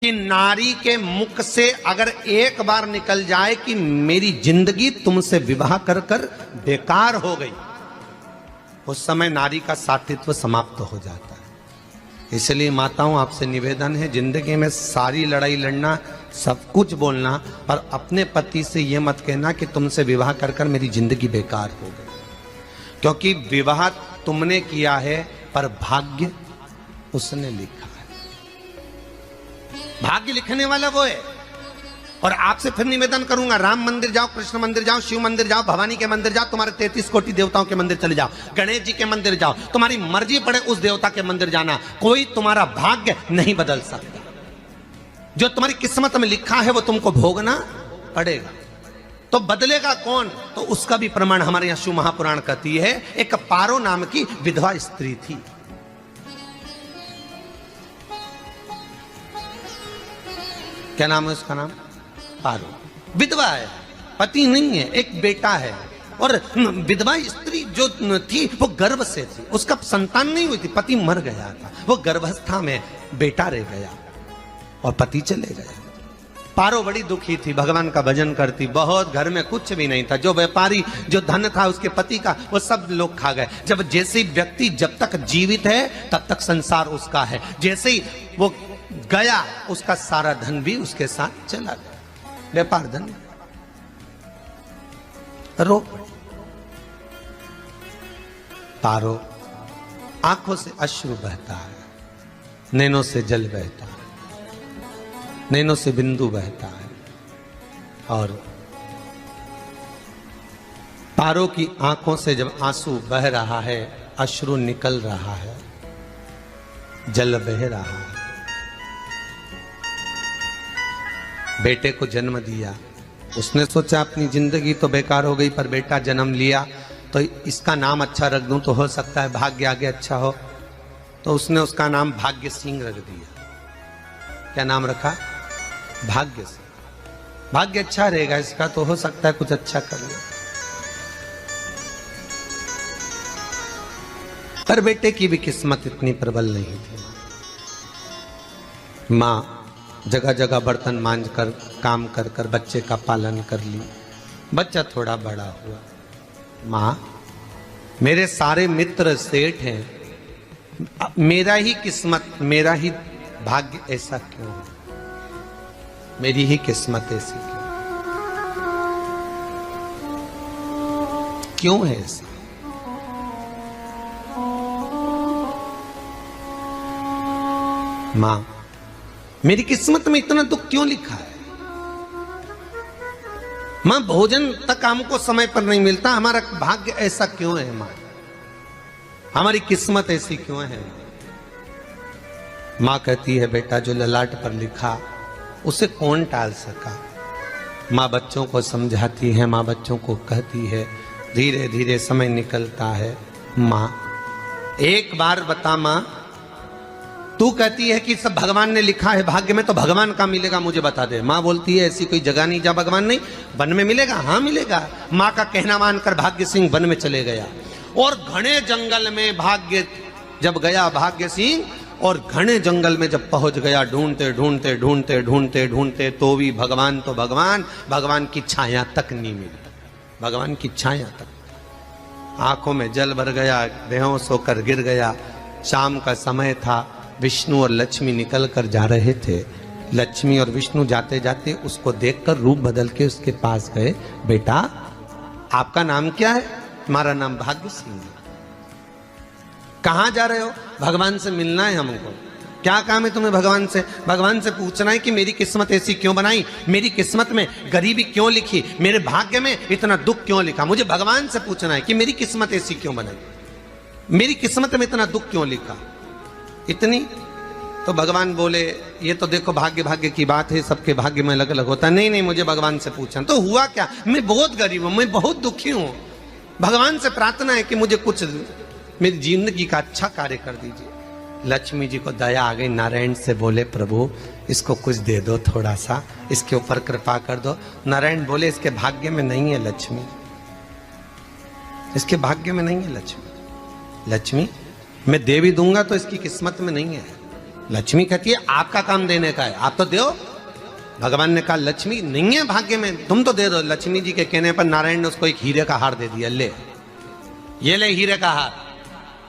कि नारी के मुख से अगर एक बार निकल जाए कि मेरी जिंदगी तुमसे विवाह कर कर बेकार हो गई, उस समय नारी का साथित्व समाप्त हो जाता है। इसलिए माताओं, आपसे निवेदन है, जिंदगी में सारी लड़ाई लड़ना, सब कुछ बोलना, पर अपने पति से यह मत कहना कि तुमसे विवाह कर कर मेरी जिंदगी बेकार हो गई, क्योंकि विवाह तुमने किया है पर भाग्य उसने लिखा है। भाग्य लिखने वाला वो है। और आपसे फिर निवेदन करूंगा, राम मंदिर जाओ, कृष्ण मंदिर जाओ, शिव मंदिर जाओ, भवानी के मंदिर जाओ, तुम्हारे 33 कोटि देवताओं के मंदिर चले जाओ, गणेश जी के मंदिर जाओ, तुम्हारी मर्जी पड़े उस देवता के मंदिर जाना, कोई तुम्हारा भाग्य नहीं बदल सकता। जो तुम्हारी किस्मत में लिखा है वो तुमको भोगना पड़ेगा। तो बदलेगा कौन? तो उसका भी प्रमाण हमारे यहां शिव महापुराण कहती है। एक पारो नाम की विधवा स्त्री थी। क्या नाम है उसका? नाम पारो। विधवा है, पति नहीं है, एक बेटा है। और विधवा स्त्री जो थी वो गर्भ से थी, उसका संतान नहीं हुई थी, पति मर गया था, वो गर्भावस्था में बेटा रह गया और पति चले गया। पारो बड़ी दुखी थी, भगवान का भजन करती बहुत, घर में कुछ भी नहीं था, जो व्यापारी जो धन था उसके पति का वो सब लोग खा गए। जब जैसे व्यक्ति जब तक जीवित है तब तक संसार उसका है, जैसे ही वो गया उसका सारा धन भी उसके साथ चला गया, व्यापार धन। रो पारो, आंखों से अश्रु बहता है, नैनों से जल बहता है, नैनों से बिंदु बहता है। और पारो की आंखों से जब आंसू बह रहा है, अश्रु निकल रहा है, जल बह रहा है। बेटे को जन्म दिया, उसने सोचा अपनी जिंदगी तो बेकार हो गई, पर बेटा जन्म लिया तो इसका नाम अच्छा रख दूं तो हो सकता है भाग्य आगे अच्छा हो। तो उसने उसका नाम भाग्य सिंह रख दिया। क्या नाम रखा? भाग्य सिंह। भाग्य अच्छा रहेगा इसका, तो हो सकता है कुछ अच्छा कर ले। पर बेटे की भी किस्मत इतनी प्रबल नहीं थी। मां जगह जगह बर्तन मांझ कर काम कर कर बच्चे का पालन कर ली। बच्चा थोड़ा बड़ा हुआ, मां मेरे सारे मित्र सेठ हैं, मेरा ही किस्मत, मेरा ही भाग्य ऐसा क्यों है? मेरी ही किस्मत ऐसी क्यों है? ऐसा मां मेरी किस्मत में इतना दुख क्यों लिखा है? मां भोजन तक हमको समय पर नहीं मिलता, हमारा भाग्य ऐसा क्यों है? मां हमारी किस्मत ऐसी क्यों है? मां कहती है, बेटा जो ललाट पर लिखा उसे कौन टाल सका। मां बच्चों को समझाती है, मां बच्चों को कहती है, धीरे धीरे समय निकलता है। मां एक बार बता, मां तू कहती है कि सब भगवान ने लिखा है भाग्य में, तो भगवान का मिलेगा मुझे बता दे। मां बोलती है, ऐसी कोई जगह नहीं जहां भगवान नहीं। वन में मिलेगा? हाँ मिलेगा। मां का कहना मानकर भाग्य सिंह वन में चले गया और घने जंगल में भाग्य जब गया, भाग्य सिंह, और घने जंगल में जब पहुंच गया, ढूंढते ढूंढते ढूंढते ढूंढते ढूंढते तो भी भगवान, तो भगवान की छाया तक नहीं मिली। भगवान की छाया तक। आंखों में जल भर गया, बेहोश होकर गिर गया। शाम का समय था, विष्णु और लक्ष्मी निकल कर जा रहे थे। लक्ष्मी और विष्णु जाते जाते उसको देखकर रूप बदल के उसके पास गए। बेटा आपका नाम क्या है? हमारा नाम भाग्य सिंह है। कहां जा रहे हो? भगवान से मिलना है हमको। क्या काम है तुम्हें भगवान से? भगवान से पूछना है कि मेरी किस्मत ऐसी क्यों बनाई, मेरी किस्मत में गरीबी क्यों लिखी, मेरे भाग्य में इतना दुख क्यों लिखा। मुझे भगवान से पूछना है कि मेरी किस्मत ऐसी क्यों बनाई, मेरी किस्मत में इतना दुख क्यों लिखा, इतनी। तो भगवान बोले, ये तो देखो भाग्य भाग्य की बात है, सबके भाग्य में अलग अलग होता है। नहीं नहीं, मुझे भगवान से पूछना। तो हुआ क्या? मैं बहुत गरीब हूं, मैं बहुत दुखी हूं, भगवान से प्रार्थना है कि मुझे कुछ मेरी जिंदगी का अच्छा कार्य कर दीजिए। लक्ष्मी जी को दया आ गई, नारायण से बोले, प्रभु इसको कुछ दे दो, थोड़ा सा इसके ऊपर कृपा कर दो। नारायण बोले, इसके भाग्य में नहीं है लक्ष्मी, इसके भाग्य में नहीं है लक्ष्मी। लक्ष्मी मैं देवी दूंगा तो इसकी किस्मत में नहीं है। लक्ष्मी कहती है आपका काम देने का है, आप तो दो। भगवान ने कहा लक्ष्मी नहीं है भाग्य में, तुम तो दे दो। लक्ष्मी जी के कहने पर नारायण ने उसको एक हीरे का हार दे दिया, ले ये ले हीरे का हार।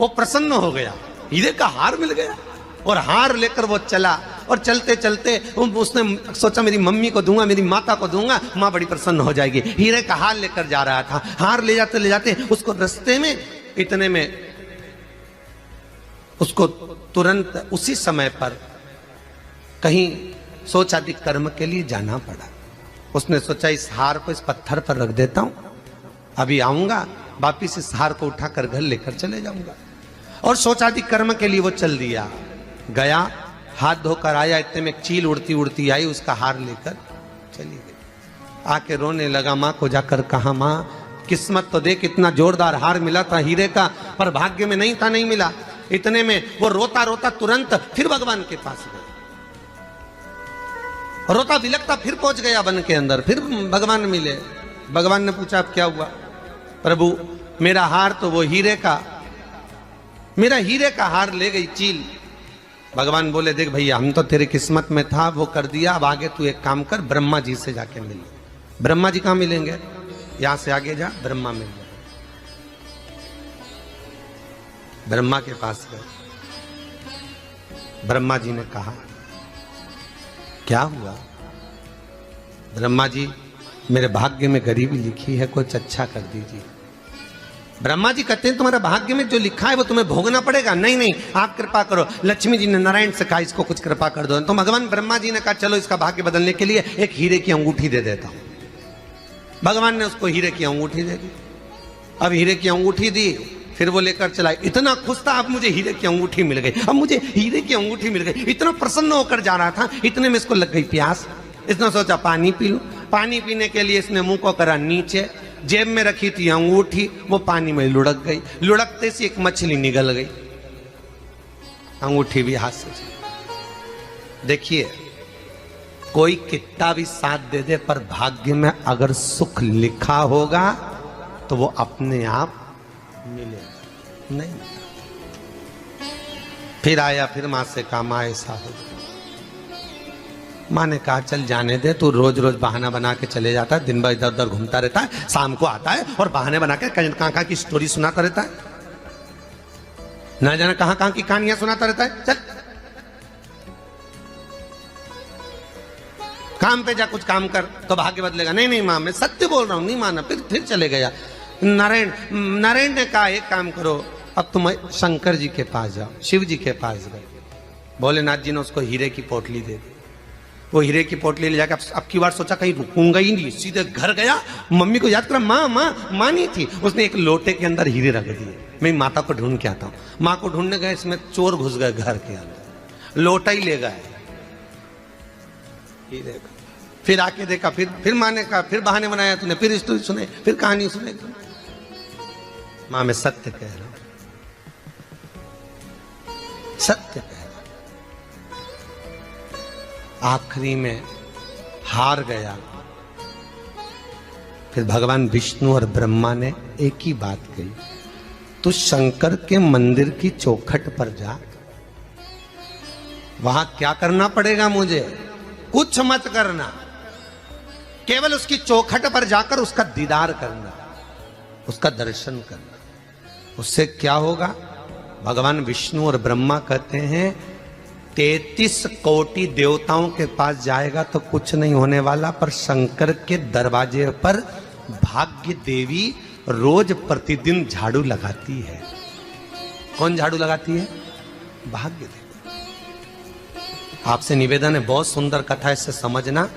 वो प्रसन्न हो गया, हीरे का हार मिल गया। और हार लेकर वो चला, और चलते चलते उसने सोचा मेरी मम्मी को दूंगा, मेरी माता को दूंगा, माँ बड़ी प्रसन्न हो जाएगी। हीरे का हार लेकर जा रहा था। हार ले जाते उसको रास्ते में इतने में उसको तुरंत उसी समय पर कहीं सोचादि कर्म के लिए जाना पड़ा। उसने सोचा इस हार को इस पत्थर पर रख देता हूं, अभी आऊंगा वापिस इस हार को उठाकर घर लेकर चले जाऊंगा। और सोचादि कर्म के लिए वो चल दिया, गया, हाथ धोकर आया, इतने में चील उड़ती उड़ती आई, उसका हार लेकर चली गई। आके रोने लगा, माँ को जाकर कहा माँ किस्मत तो देख, इतना जोरदार हार मिला था हीरे का, पर भाग्य में नहीं था, नहीं मिला। इतने में वो रोता रोता तुरंत फिर भगवान के पास गया, रोता बिलखता फिर पहुंच गया वन के अंदर, फिर भगवान मिले। भगवान ने पूछा अब क्या हुआ? प्रभु मेरा हार तो वो हीरे का, मेरा हीरे का हार ले गई चील। भगवान बोले देख भैया हम तो तेरी किस्मत में था, वो कर दिया, अब आगे तू एक काम कर, ब्रह्मा जी से जाके मिल। ब्रह्मा जी कहां मिलेंगे? यहां से आगे जा, ब्रह्मा मिल गए। ब्रह्मा के पास गए। ब्रह्मा जी ने कहा क्या हुआ? ब्रह्मा जी मेरे भाग्य में गरीबी लिखी है, कुछ अच्छा कर दीजिए। ब्रह्मा जी कहते हैं तुम्हारे भाग्य में जो लिखा है वो तुम्हें भोगना पड़ेगा। नहीं नहीं आप कृपा करो। लक्ष्मी जी ने नारायण से कहा इसको कुछ कृपा कर दो। तो भगवान ब्रह्मा जी ने कहा चलो इसका भाग्य बदलने के लिए एक हीरे की अंगूठी दे देता हूं। भगवान ने उसको हीरे की अंगूठी दे दी। अब हीरे की अंगूठी दी, फिर वो लेकर चला। इतना खुश था, अब मुझे हीरे की अंगूठी मिल गई, अब मुझे हीरे की अंगूठी मिल गई। इतना प्रसन्न होकर जा रहा था, इतने में इसको लग गई प्यास। इसने सोचा पानी पी लूं। पानी पीने के लिए इसने मुंह को करा नीचे, जेब में रखी थी अंगूठी, वो पानी में लुढ़क गई। लुढ़कते से एक मछली निगल गई, अंगूठी भी हाथ से चली। देखिए कोई कितना भी साथ दे दे, पर भाग्य में अगर सुख लिखा होगा तो वो अपने आप मिलेगा, नहीं। फिर आया, फिर मां से कहा मां ऐसा हो। मां ने कहा चल जाने दे, तू रोज रोज बहाना बना के चले जाता है, दिन भर इधर उधर घूमता रहता है, शाम को आता है और बहाने बना के कहां की स्टोरी सुनाता रहता है, ना जाने कहां की कहानियां सुनाता रहता है। चल काम पे जा, कुछ काम कर तो भाग्य बदलेगा। नहीं नहीं मां मैं सत्य बोल रहा हूं, नहीं माना। फिर चले गया। नारायण ने कहा एक काम करो, अब तुम शंकर जी के पास जाओ। शिव जी के पास गए। भोलेनाथ जी ने उसको हीरे की पोटली दे दी। वो हीरे की पोटली ले जाकर अब की बार सोचा कहीं रुकूंगा ही नहीं, सीधे घर गया। मम्मी को याद करा, माँ नहीं थी। उसने एक लोटे के अंदर हीरे रख दिए, मैं माता को ढूंढ के आता हूँ। माँ को ढूंढने गए, इसमें चोर घुस गए घर के अंदर, लोटा ही ले गए हीरे का। फिर आके देखा, फिर माँ ने कहा, फिर बहाने बनाया तूने, फिर स्टोरी सुने, फिर कहानी सुने। माँ मैं सत्य कह रहा हूं, सत्य कह रहा हूं। आखिरी में हार गया। फिर भगवान विष्णु और ब्रह्मा ने एक ही बात कही, तू शंकर के मंदिर की चौखट पर जा। वहां क्या करना पड़ेगा मुझे? कुछ मत करना, केवल उसकी चौखट पर जाकर उसका दीदार करना, उसका दर्शन करना। उससे क्या होगा? भगवान विष्णु और ब्रह्मा कहते हैं 33 कोटि देवताओं के पास जाएगा तो कुछ नहीं होने वाला, पर शंकर के दरवाजे पर भाग्य देवी रोज प्रतिदिन झाड़ू लगाती है। कौन झाड़ू लगाती है? भाग्य देवी। आपसे निवेदन है, बहुत सुंदर कथा, इससे समझना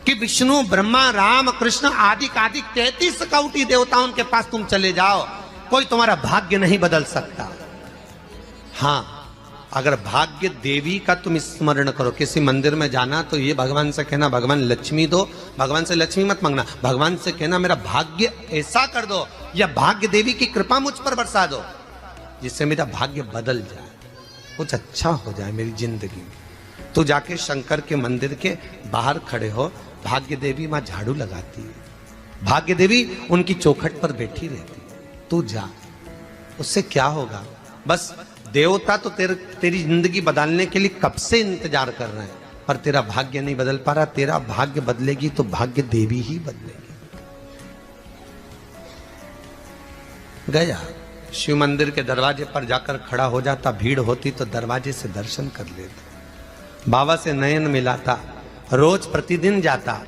कि विष्णु ब्रह्मा राम कृष्ण आदि 33 कोटि देवताओं के पास तुम चले जाओ, कोई तुम्हारा भाग्य नहीं बदल सकता। हां अगर भाग्य देवी का तुम स्मरण करो, किसी मंदिर में जाना तो ये भगवान से कहना भगवान लक्ष्मी दो, भगवान से लक्ष्मी मत मांगना, भगवान से कहना मेरा भाग्य ऐसा कर दो, या भाग्य देवी की कृपा मुझ पर बरसा दो जिससे मेरा भाग्य बदल जाए, कुछ अच्छा हो जाए मेरी जिंदगी में। तो जाके शंकर के मंदिर के बाहर खड़े हो, भाग्य देवी मां झाड़ू लगाती है, भाग्य देवी उनकी चौखट पर बैठी रहती है। तू जा, उससे क्या होगा? बस देवता तो तेरी जिंदगी बदलने के लिए कब से इंतजार कर रहे हैं, पर तेरा भाग्य नहीं बदल पा रहा। तेरा भाग्य बदलेगी तो भाग्य देवी ही बदलेगी। गया शिव मंदिर के दरवाजे पर जाकर खड़ा हो जाता, भीड़ होती तो दरवाजे से दर्शन कर लेता, बाबा से नयन मिलाता, रोज प्रतिदिन जाता।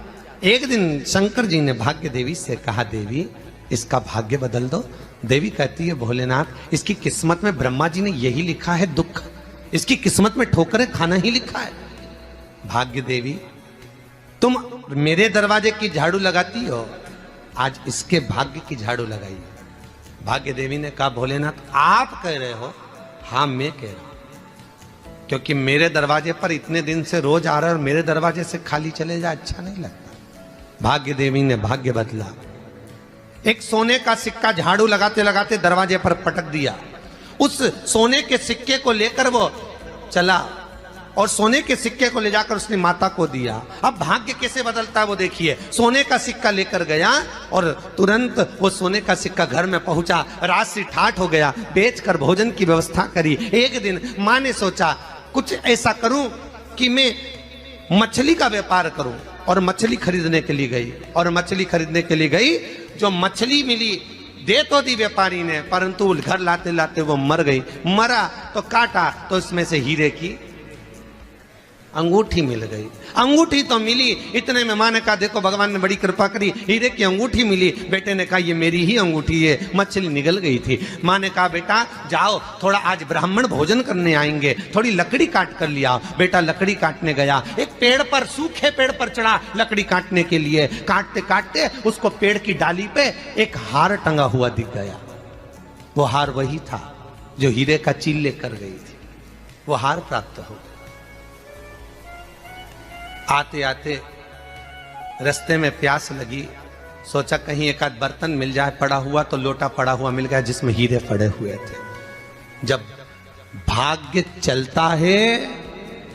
एक दिन शंकर जी ने भाग्य देवी से कहा, देवी इसका भाग्य बदल दो। देवी कहती है, भोलेनाथ इसकी किस्मत में ब्रह्मा जी ने यही लिखा है दुख, इसकी किस्मत में ठोकरें खाना ही लिखा है। भाग्य देवी तुम मेरे दरवाजे की झाड़ू लगाती हो, आज इसके भाग्य की झाड़ू लगाई। भाग्य देवी ने कहा, भोलेनाथ आप कह रहे हो? हाँ मैं कह रहा हूं, क्योंकि मेरे दरवाजे पर इतने दिन से रोज आ रहा है और मेरे दरवाजे से खाली चले जाए अच्छा नहीं लगता। भाग्य देवी ने भाग्य बदला, एक सोने का सिक्का झाड़ू लगाते लगाते दरवाजे पर पटक दिया। उस सोने के सिक्के को लेकर वो चला और सोने के सिक्के को ले जाकर उसने माता को दिया। अब भाग्य कैसे बदलता है वो देखिए। सोने का सिक्का लेकर गया और तुरंत वो सोने का सिक्का घर में पहुंचा, रात से ठाठ हो गया, बेचकर भोजन की व्यवस्था करी। एक दिन मां ने सोचा कुछ ऐसा करूं कि मैं मछली का व्यापार करूं, और मछली खरीदने के लिए गई। और मछली खरीदने के लिए गई, जो मछली मिली दे तो दी व्यापारी ने, परंतु घर लाते लाते वो मर गई। मरा तो काटा तो इसमें से हीरे की अंगूठी मिल गई। अंगूठी तो मिली, इतने में मां ने कहा, देखो भगवान ने बड़ी कृपा करी, हीरे की अंगूठी मिली। बेटे ने कहा, ये मेरी ही अंगूठी है। मछली निगल गई थी। मां ने कहा, बेटा जाओ, थोड़ा आज ब्राह्मण भोजन करने आएंगे, थोड़ी लकड़ी काट कर लिया। बेटा लकड़ी काटने गया, एक पेड़ पर, सूखे पेड़ पर चढ़ा लकड़ी काटने के लिए। काटते काटते उसको पेड़ की डाली पे एक हार टंगा हुआ दिख गया। वो हार वही था जो हीरे का चील लेकर गई थी। वो हार प्राप्त हो गया। आते आते रास्ते में प्यास लगी, सोचा कहीं एक आध बर्तन मिल जाए पड़ा हुआ, तो लोटा पड़ा हुआ मिल गया जिसमें हीरे पड़े हुए थे। जब भाग्य चलता है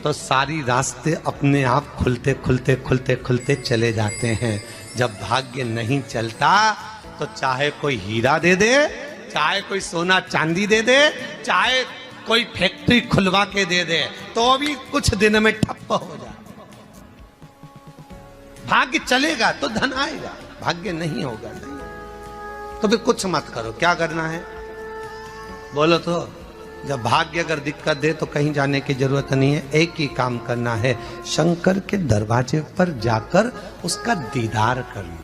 तो सारी रास्ते अपने आप खुलते खुलते खुलते खुलते चले जाते हैं। जब भाग्य नहीं चलता तो चाहे कोई हीरा दे दे, चाहे कोई सोना चांदी दे दे, चाहे कोई फैक्ट्री खुलवा के दे दे, तो भी कुछ दिन में ठप्प हो जाए। भाग्य चलेगा तो धन आएगा, भाग्य नहीं होगा नहीं। तो फिर कुछ मत करो। क्या करना है बोलो तो? जब भाग्य अगर दिक्कत दे तो कहीं जाने की जरूरत नहीं है। एक ही काम करना है, शंकर के दरवाजे पर जाकर उसका दीदार करना।